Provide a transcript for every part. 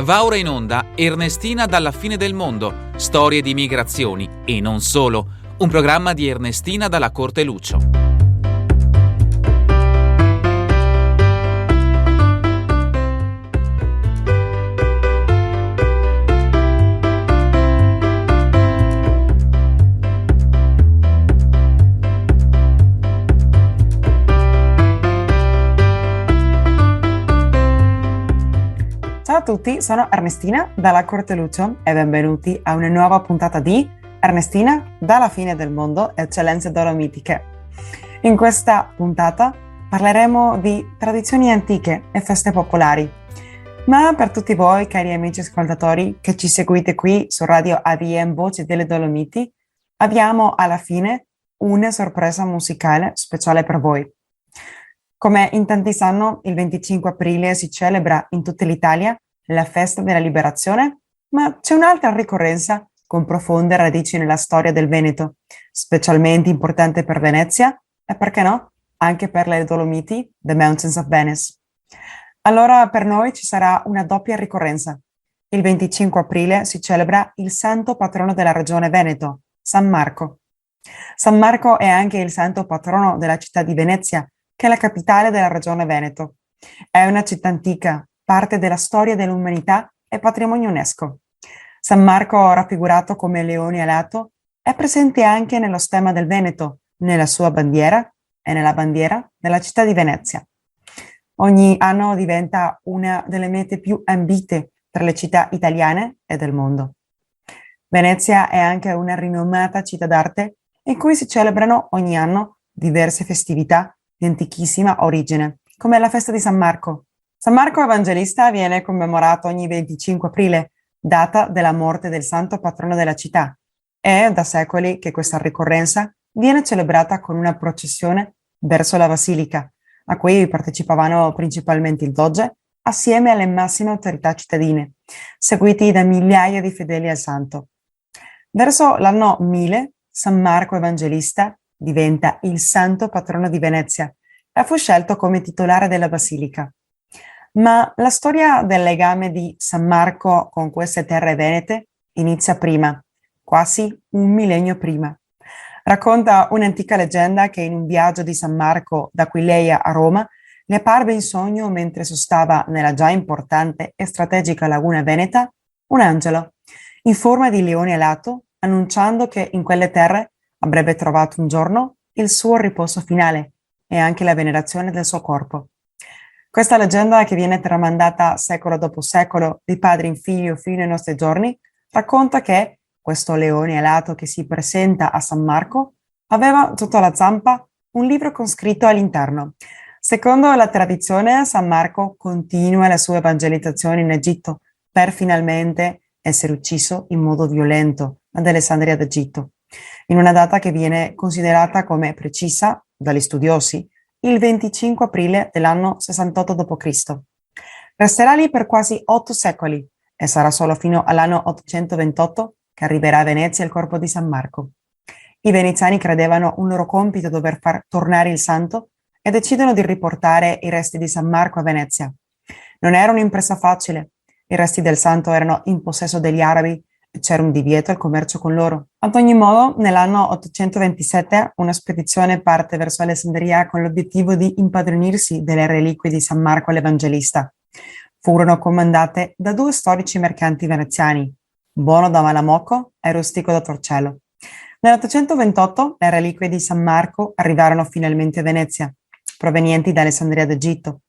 Va ora in onda Ernestina dalla fine del mondo, storie di migrazioni e non solo, un programma di Ernestina dalla Corte Lucio. Ciao a tutti, sono Ernestina dalla Corte Lucio e benvenuti a una nuova puntata di Ernestina dalla fine del mondo, eccellenze dolomitiche. In questa puntata parleremo di tradizioni antiche e feste popolari. Ma per tutti voi, cari amici ascoltatori, che ci seguite qui su Radio ADM Voci delle Dolomiti, abbiamo alla fine una sorpresa musicale speciale per voi. Come in tanti sanno, il 25 aprile si celebra in tutta l'Italia la festa della liberazione, ma c'è un'altra ricorrenza con profonde radici nella storia del Veneto, specialmente importante per Venezia e, perché no, anche per le Dolomiti, The Mountains of Venice. Allora per noi ci sarà una doppia ricorrenza. Il 25 aprile si celebra il santo patrono della regione Veneto, San Marco. San Marco è anche il santo patrono della città di Venezia, che è la capitale della regione Veneto. È una città antica, parte della storia dell'umanità e patrimonio UNESCO. San Marco, raffigurato come leone alato, è presente anche nello stemma del Veneto, nella sua bandiera e nella bandiera della città di Venezia. Ogni anno diventa una delle mete più ambite tra le città italiane e del mondo. Venezia è anche una rinomata città d'arte in cui si celebrano ogni anno diverse festività di antichissima origine, come la festa di San Marco. San Marco Evangelista viene commemorato ogni 25 aprile, data della morte del santo patrono della città. È da secoli che questa ricorrenza viene celebrata con una processione verso la basilica, a cui partecipavano principalmente il doge, assieme alle massime autorità cittadine, seguiti da migliaia di fedeli al santo. Verso l'anno 1000, San Marco Evangelista diventa il santo patrono di Venezia e fu scelto come titolare della basilica. Ma la storia del legame di San Marco con queste terre venete inizia prima, quasi un millennio prima. Racconta un'antica leggenda che in un viaggio di San Marco da Aquileia a Roma le apparve in sogno mentre sostava nella già importante e strategica laguna veneta un angelo in forma di leone alato, annunciando che in quelle terre avrebbe trovato un giorno il suo riposo finale e anche la venerazione del suo corpo. Questa leggenda, che viene tramandata secolo dopo secolo, di padre in figlio fino ai nostri giorni, racconta che questo leone alato che si presenta a San Marco aveva sotto la zampa un libro con scritto all'interno. Secondo la tradizione, San Marco continua la sua evangelizzazione in Egitto per finalmente essere ucciso in modo violento ad Alessandria d'Egitto, in una data che viene considerata come precisa dagli studiosi, il 25 aprile dell'anno 68 d.C. Resterà lì per quasi 8 secoli e sarà solo fino all'anno 828 che arriverà a Venezia il corpo di San Marco. I veneziani credevano un loro compito dover far tornare il santo e decidono di riportare i resti di San Marco a Venezia. Non era un'impresa facile, i resti del santo erano in possesso degli arabi, c'era un divieto al commercio con loro. Ad ogni modo, nell'anno 827 una spedizione parte verso Alessandria con l'obiettivo di impadronirsi delle reliquie di San Marco l'Evangelista. Furono comandate da 2 storici mercanti veneziani, Bono da Malamocco e Rustico da Torcello. Nell'828 le reliquie di San Marco arrivarono finalmente a Venezia, provenienti da Alessandria d'Egitto.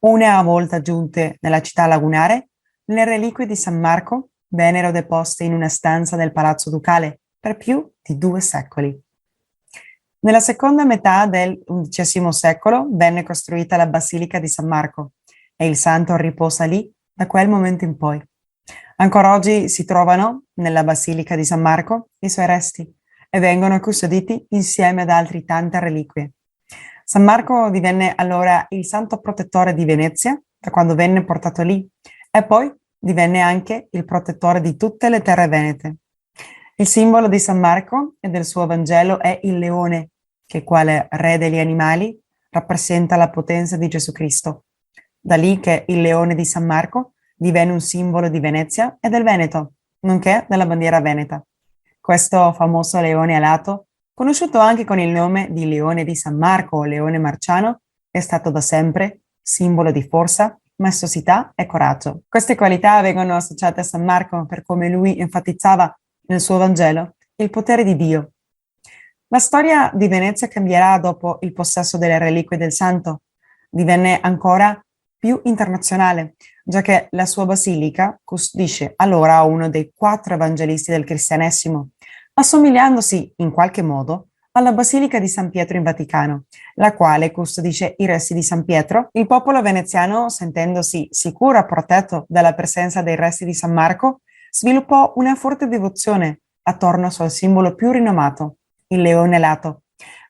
Una volta giunte nella città lagunare, le reliquie di San Marco vennero deposte in una stanza del Palazzo Ducale per più di 2 secoli. Nella seconda metà del XI secolo venne costruita la Basilica di San Marco e il santo riposa lì da quel momento in poi. Ancora oggi si trovano nella Basilica di San Marco i suoi resti e vengono custoditi insieme ad altre tante reliquie. San Marco divenne allora il santo protettore di Venezia da quando venne portato lì e poi divenne anche il protettore di tutte le terre venete. Il simbolo di San Marco e del suo Vangelo è il leone, che quale re degli animali rappresenta la potenza di Gesù Cristo. Da lì che il leone di San Marco divenne un simbolo di Venezia e del Veneto, nonché della bandiera veneta. Questo famoso leone alato, conosciuto anche con il nome di Leone di San Marco o Leone Marciano, è stato da sempre simbolo di forza, maestosità e coraggio. Queste qualità vengono associate a San Marco per come lui enfatizzava nel suo Vangelo il potere di Dio. La storia di Venezia cambierà dopo il possesso delle reliquie del santo. Divenne ancora più internazionale, già che la sua basilica custodisce allora uno dei 4 evangelisti del cristianesimo, assomigliandosi in qualche modo alla Basilica di San Pietro in Vaticano, la quale custodisce i resti di San Pietro. Il popolo veneziano, sentendosi sicuro e protetto dalla presenza dei resti di San Marco, sviluppò una forte devozione attorno al simbolo più rinomato, il leone alato.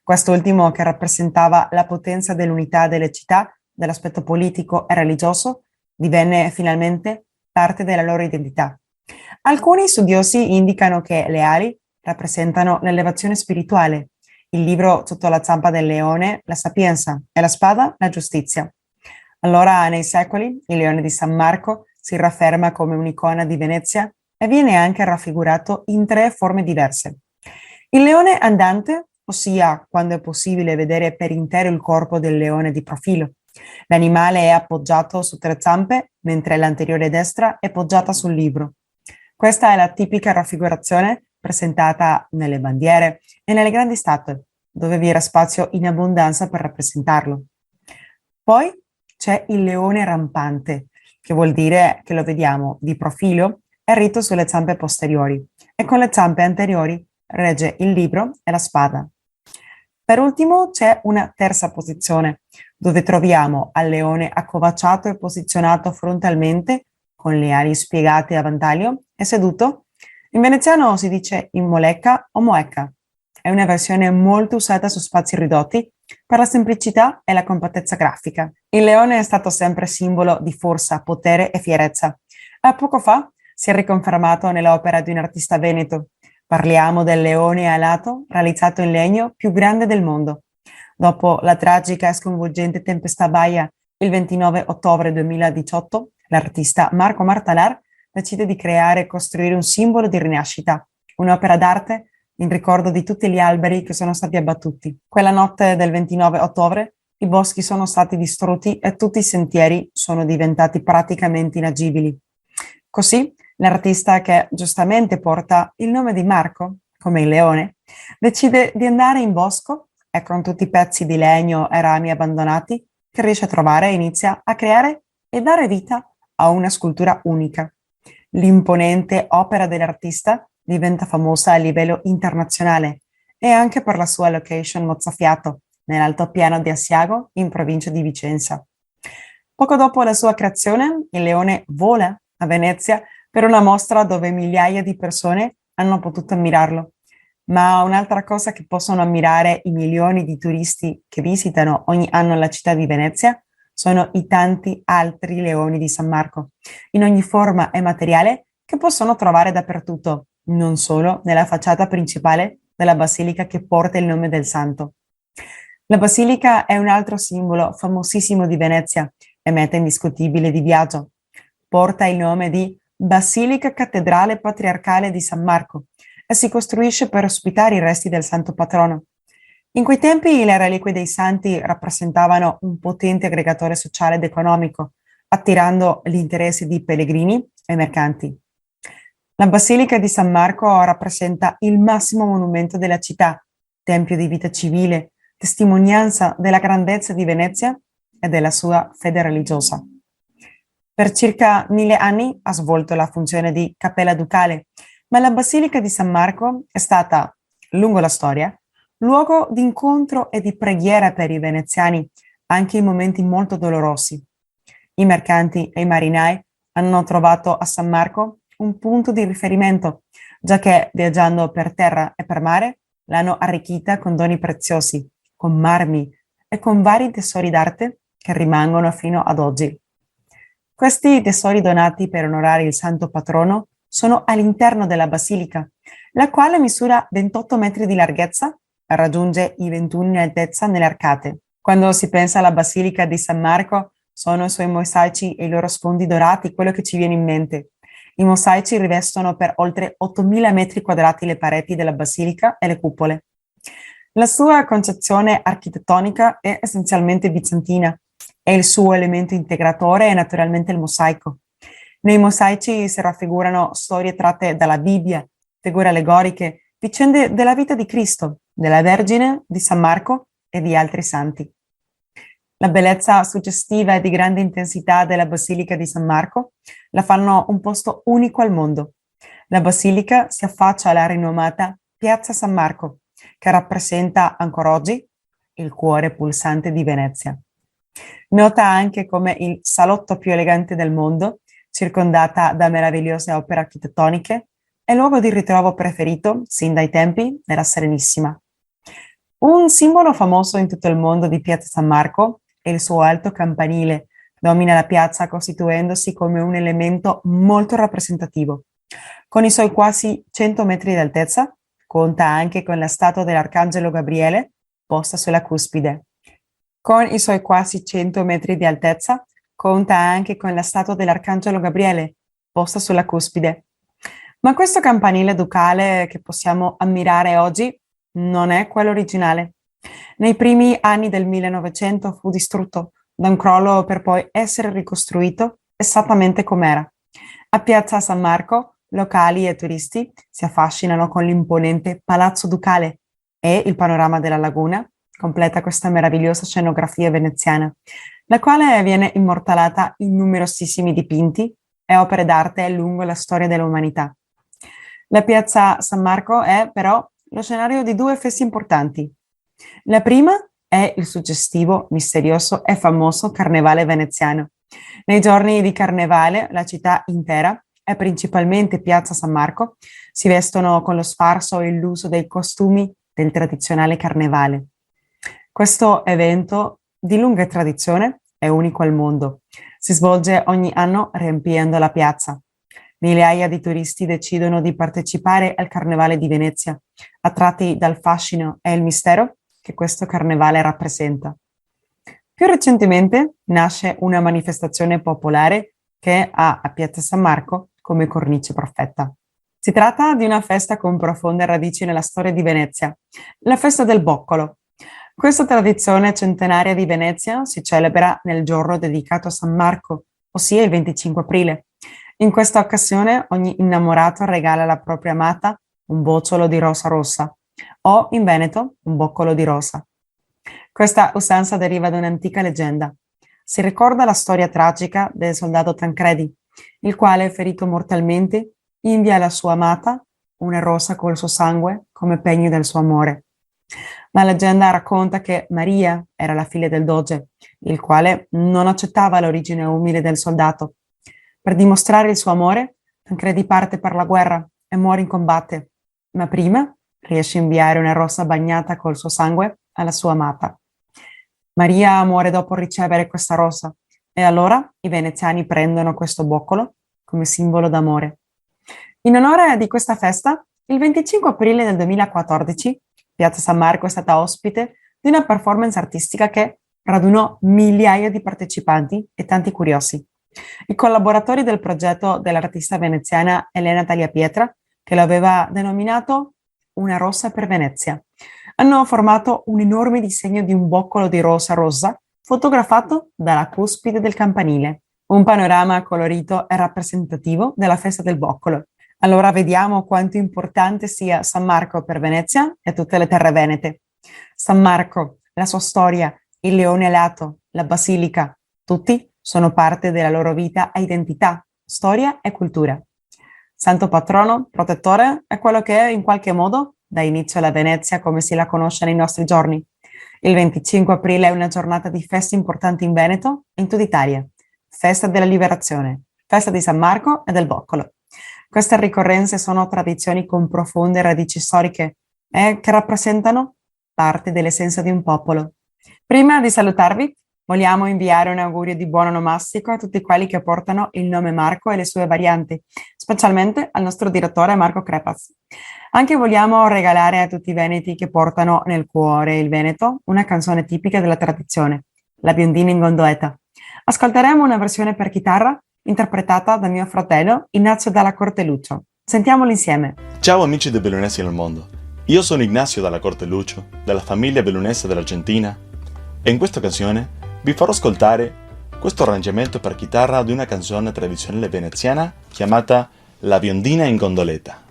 Quest'ultimo, che rappresentava la potenza dell'unità delle città, dell'aspetto politico e religioso, divenne finalmente parte della loro identità. Alcuni studiosi indicano che le ali rappresentano l'elevazione spirituale, il libro sotto la zampa del leone, la sapienza, e la spada, la giustizia. Allora, nei secoli, il leone di San Marco si rafferma come un'icona di Venezia e viene anche raffigurato in 3 forme diverse. Il leone andante, ossia quando è possibile vedere per intero il corpo del leone di profilo. L'animale è appoggiato su 3 zampe, mentre l'anteriore destra è poggiata sul libro. Questa è la tipica raffigurazione presentata nelle bandiere e nelle grandi statue, dove vi era spazio in abbondanza per rappresentarlo. Poi c'è il leone rampante, che vuol dire che lo vediamo di profilo e ritto sulle zampe posteriori, e con le zampe anteriori regge il libro e la spada. Per ultimo c'è una terza posizione, dove troviamo al leone accovacciato e posizionato frontalmente, con le ali spiegate a ventaglio e seduto. In veneziano si dice in molecca o moecca. È una versione molto usata su spazi ridotti per la semplicità e la compattezza grafica. Il leone è stato sempre simbolo di forza, potere e fierezza. A poco fa si è riconfermato nell'opera di un artista veneto. Parliamo del leone alato realizzato in legno più grande del mondo. Dopo la tragica e sconvolgente tempesta Baia il 29 ottobre 2018, l'artista Marco Martalar decide di creare e costruire un simbolo di rinascita, un'opera d'arte in ricordo di tutti gli alberi che sono stati abbattuti. Quella notte del 29 ottobre i boschi sono stati distrutti e tutti i sentieri sono diventati praticamente inagibili. Così l'artista, che giustamente porta il nome di Marco, come il leone, decide di andare in bosco e con tutti i pezzi di legno e rami abbandonati che riesce a trovare inizia a creare e dare vita a una scultura unica. L'imponente opera dell'artista diventa famosa a livello internazionale e anche per la sua location mozzafiato nell'altopiano di Asiago in provincia di Vicenza. Poco dopo la sua creazione, il leone vola a Venezia per una mostra dove migliaia di persone hanno potuto ammirarlo. Ma un'altra cosa che possono ammirare i milioni di turisti che visitano ogni anno la città di Venezia sono i tanti altri leoni di San Marco, in ogni forma e materiale, che possono trovare dappertutto, non solo nella facciata principale della basilica che porta il nome del santo. La basilica è un altro simbolo famosissimo di Venezia e meta indiscutibile di viaggio. Porta il nome di Basilica Cattedrale Patriarcale di San Marco e si costruisce per ospitare i resti del santo patrono. In quei tempi le reliquie dei santi rappresentavano un potente aggregatore sociale ed economico, attirando gli interessi di pellegrini e mercanti. La Basilica di San Marco rappresenta il massimo monumento della città, tempio di vita civile, testimonianza della grandezza di Venezia e della sua fede religiosa. Per circa 1000 anni ha svolto la funzione di cappella ducale, ma la Basilica di San Marco è stata, lungo la storia, luogo di incontro e di preghiera per i veneziani, anche in momenti molto dolorosi. I mercanti e i marinai hanno trovato a San Marco un punto di riferimento, già che viaggiando per terra e per mare l'hanno arricchita con doni preziosi, con marmi e con vari tesori d'arte che rimangono fino ad oggi. Questi tesori donati per onorare il santo patrono sono all'interno della basilica, la quale misura 28 metri di larghezza e raggiunge i 21 in altezza nelle arcate. Quando si pensa alla Basilica di San Marco, sono i suoi mosaici e i loro sfondi dorati quello che ci viene in mente. I mosaici rivestono per oltre 8.000 metri quadrati le pareti della basilica e le cupole. La sua concezione architettonica è essenzialmente bizantina e il suo elemento integratore è naturalmente il mosaico. Nei mosaici si raffigurano storie tratte dalla Bibbia, figure allegoriche, vicende della vita di Cristo, della Vergine, di San Marco e di altri santi. La bellezza suggestiva e di grande intensità della Basilica di San Marco la fanno un posto unico al mondo. La basilica si affaccia alla rinomata Piazza San Marco, che rappresenta ancora oggi il cuore pulsante di Venezia. Nota anche come il salotto più elegante del mondo, circondata da meravigliose opere architettoniche, è il luogo di ritrovo preferito, sin dai tempi, della Serenissima. Un simbolo famoso in tutto il mondo di Piazza San Marco è il suo alto campanile, domina la piazza costituendosi come un elemento molto rappresentativo. Con i suoi quasi 100 metri di altezza, conta anche con la statua dell'Arcangelo Gabriele posta sulla cuspide. Con i suoi quasi 100 metri di altezza, conta anche con la statua dell'Arcangelo Gabriele posta sulla cuspide. Ma questo campanile ducale che possiamo ammirare oggi non è quello originale. Nei primi anni del 1900 fu distrutto da un crollo per poi essere ricostruito esattamente com'era. A Piazza San Marco, locali e turisti si affascinano con l'imponente Palazzo Ducale e il panorama della laguna completa questa meravigliosa scenografia veneziana, la quale viene immortalata in numerosissimi dipinti e opere d'arte lungo la storia dell'umanità. La Piazza San Marco è però lo scenario di due feste importanti. La prima è il suggestivo, misterioso e famoso Carnevale veneziano. Nei giorni di Carnevale la città intera, e principalmente Piazza San Marco, si vestono con lo sfarzo e l'uso dei costumi del tradizionale Carnevale. Questo evento di lunga tradizione è unico al mondo. Si svolge ogni anno riempiendo la piazza. Migliaia di turisti decidono di partecipare al Carnevale di Venezia, attratti dal fascino e il mistero che questo carnevale rappresenta. Più recentemente nasce una manifestazione popolare che ha a Piazza San Marco come cornice perfetta. Si tratta di una festa con profonde radici nella storia di Venezia, la festa del boccolo. Questa tradizione centenaria di Venezia si celebra nel giorno dedicato a San Marco, ossia il 25 aprile. In questa occasione ogni innamorato regala alla propria amata un bocciolo di rosa rossa o, in Veneto, un boccolo di rosa. Questa usanza deriva da un'antica leggenda. Si ricorda la storia tragica del soldato Tancredi, il quale, ferito mortalmente, invia alla sua amata una rosa col suo sangue come pegno del suo amore. La leggenda racconta che Maria era la figlia del doge, il quale non accettava l'origine umile del soldato. Per dimostrare il suo amore, Tancredi parte per la guerra e muore in combatto, ma prima riesce a inviare una rosa bagnata col suo sangue alla sua amata. Maria muore dopo ricevere questa rosa e allora i veneziani prendono questo boccolo come simbolo d'amore. In onore di questa festa, il 25 aprile del 2014, Piazza San Marco è stata ospite di una performance artistica che radunò migliaia di partecipanti e tanti curiosi. I collaboratori del progetto dell'artista veneziana Elena Tagliapietra, che lo aveva denominato Una rosa per Venezia, hanno formato un enorme disegno di un boccolo di rosa rosa fotografato dalla cuspide del campanile. Un panorama colorito e rappresentativo della festa del boccolo. Allora vediamo quanto importante sia San Marco per Venezia e tutte le terre venete. San Marco, la sua storia, il leone alato, la basilica, tutti sono parte della loro vita e identità, storia e cultura. Santo patrono, protettore, è quello che in qualche modo dà inizio alla Venezia come si la conosce nei nostri giorni. Il 25 aprile è una giornata di feste importanti in Veneto e in tutta Italia. Festa della Liberazione, festa di San Marco e del Boccolo. Queste ricorrenze sono tradizioni con profonde radici storiche e che rappresentano parte dell'essenza di un popolo. Prima di salutarvi, vogliamo inviare un augurio di buon onomastico a tutti quelli che portano il nome Marco e le sue varianti, specialmente al nostro direttore Marco Crepas. Anche vogliamo regalare a tutti i veneti che portano nel cuore il Veneto una canzone tipica della tradizione, La biondina in gondoletta. Ascolteremo una versione per chitarra interpretata da mio fratello Ignazio Dalla Corte Lucio. Sentiamolo insieme. Ciao amici dei Bellunesi nel mondo. Io sono Ignazio Dalla Corte Lucio, della famiglia bellunese dell'Argentina, e in questa occasione vi farò ascoltare questo arrangiamento per chitarra di una canzone tradizionale veneziana chiamata La biondina in gondoletta.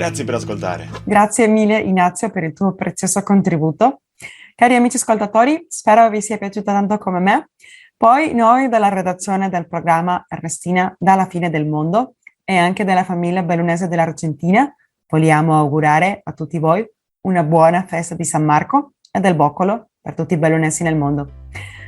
Grazie per ascoltare. Grazie mille Ignazio per il tuo prezioso contributo. Cari amici ascoltatori, spero vi sia piaciuto tanto come me. Poi noi della redazione del programma Ernestina dalla fine del mondo e anche della famiglia bellunese dell'Argentina vogliamo augurare a tutti voi una buona festa di San Marco e del Boccolo per tutti i bellunesi nel mondo.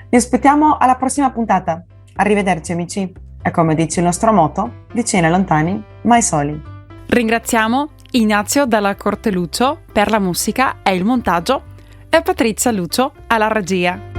Vi aspettiamo alla prossima puntata. Arrivederci amici. E come dice il nostro motto, vicini e lontani, mai soli. Ringraziamo Ignazio Dalla Corte Lucio per la musica e il montaggio e Patrizia Lucio alla regia.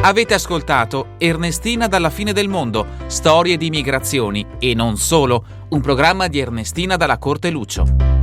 Avete ascoltato Ernestina dalla fine del mondo, storie di migrazioni e non solo, un programma di Ernestina Dalla Corte Lucio.